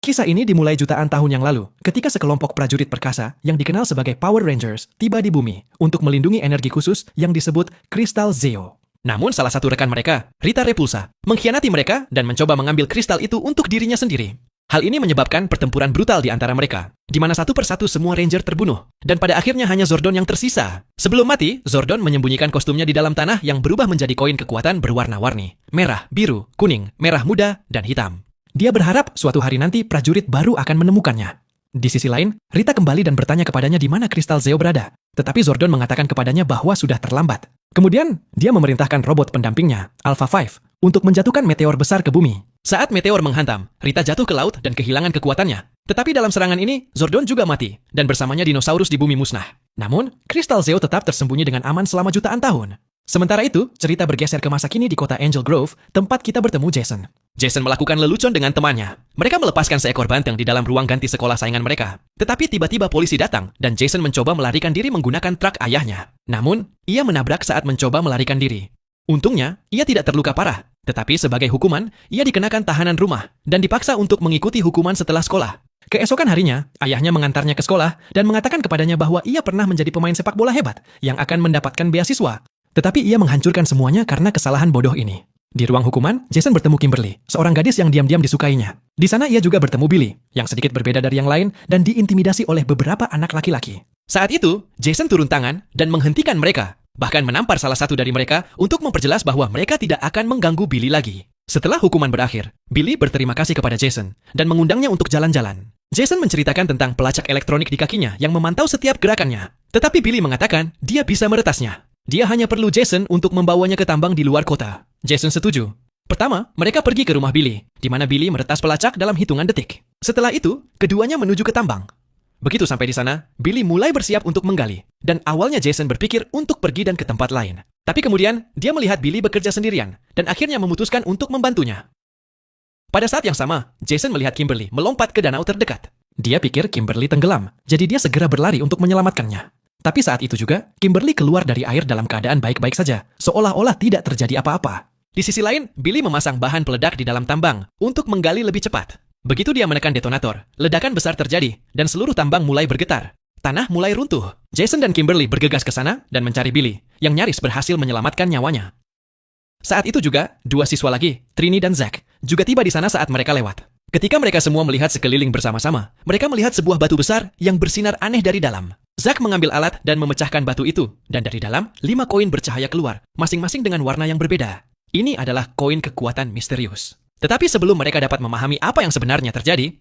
Kisah ini dimulai jutaan tahun yang lalu, ketika sekelompok prajurit perkasa yang dikenal sebagai Power Rangers tiba di bumi untuk melindungi energi khusus yang disebut Kristal Zeo. Namun salah satu rekan mereka, Rita Repulsa, mengkhianati mereka dan mencoba mengambil kristal itu untuk dirinya sendiri. Hal ini menyebabkan pertempuran brutal di antara mereka, di mana satu persatu semua Ranger terbunuh, dan pada akhirnya hanya Zordon yang tersisa. Sebelum mati, Zordon menyembunyikan kostumnya di dalam tanah yang berubah menjadi koin kekuatan berwarna-warni, merah, biru, kuning, merah muda, dan hitam. Dia berharap suatu hari nanti prajurit baru akan menemukannya. Di sisi lain, Rita kembali dan bertanya kepadanya di mana kristal Zeo berada, tetapi Zordon mengatakan kepadanya bahwa sudah terlambat. Kemudian, dia memerintahkan robot pendampingnya, Alpha 5, untuk menjatuhkan meteor besar ke bumi. Saat meteor menghantam, Rita jatuh ke laut dan kehilangan kekuatannya. Tetapi dalam serangan ini, Zordon juga mati, dan bersamanya dinosaurus di bumi musnah. Namun, kristal Zeo tetap tersembunyi dengan aman selama jutaan tahun. Sementara itu, cerita bergeser ke masa kini di kota Angel Grove, tempat kita bertemu Jason. Jason melakukan lelucon dengan temannya. Mereka melepaskan seekor banteng di dalam ruang ganti sekolah saingan mereka. Tetapi tiba-tiba polisi datang, dan Jason mencoba melarikan diri menggunakan truk ayahnya. Namun, ia menabrak saat mencoba melarikan diri. Untungnya, ia tidak terluka parah. Tetapi sebagai hukuman, ia dikenakan tahanan rumah, dan dipaksa untuk mengikuti hukuman setelah sekolah. Keesokan harinya, ayahnya mengantarnya ke sekolah, dan mengatakan kepadanya bahwa ia pernah menjadi pemain sepak bola hebat, yang akan mendapatkan beasiswa. Tetapi ia menghancurkan semuanya karena kesalahan bodoh ini. Di ruang hukuman, Jason bertemu Kimberly, seorang gadis yang diam-diam disukainya. Di sana ia juga bertemu Billy, yang sedikit berbeda dari yang lain dan diintimidasi oleh beberapa anak laki-laki. Saat itu, Jason turun tangan dan menghentikan mereka, bahkan menampar salah satu dari mereka untuk memperjelas bahwa mereka tidak akan mengganggu Billy lagi. Setelah hukuman berakhir, Billy berterima kasih kepada Jason dan mengundangnya untuk jalan-jalan. Jason menceritakan tentang pelacak elektronik di kakinya yang memantau setiap gerakannya. Tetapi Billy mengatakan dia bisa meretasnya. Dia hanya perlu Jason untuk membawanya ke tambang di luar kota. Jason setuju. Pertama, mereka pergi ke rumah Billy, di mana Billy meretas pelacak dalam hitungan detik. Setelah itu, keduanya menuju ke tambang. Begitu sampai di sana, Billy mulai bersiap untuk menggali. Dan awalnya Jason berpikir untuk pergi dan ke tempat lain. Tapi kemudian, dia melihat Billy bekerja sendirian, dan akhirnya memutuskan untuk membantunya. Pada saat yang sama, Jason melihat Kimberly melompat ke danau terdekat. Dia pikir Kimberly tenggelam, jadi dia segera berlari untuk menyelamatkannya. Tapi saat itu juga, Kimberly keluar dari air dalam keadaan baik-baik saja, seolah-olah tidak terjadi apa-apa. Di sisi lain, Billy memasang bahan peledak di dalam tambang untuk menggali lebih cepat. Begitu dia menekan detonator, ledakan besar terjadi, dan seluruh tambang mulai bergetar. Tanah mulai runtuh. Jason dan Kimberly bergegas ke sana dan mencari Billy, yang nyaris berhasil menyelamatkan nyawanya. Saat itu juga, dua siswa lagi, Trini dan Zack, juga tiba di sana saat mereka lewat. Ketika mereka semua melihat sekeliling bersama-sama, mereka melihat sebuah batu besar yang bersinar aneh dari dalam. Zack mengambil alat dan memecahkan batu itu, dan dari dalam, 5 koin bercahaya keluar, masing-masing dengan warna yang berbeda. Ini adalah koin kekuatan misterius. Tetapi sebelum mereka dapat memahami apa yang sebenarnya terjadi,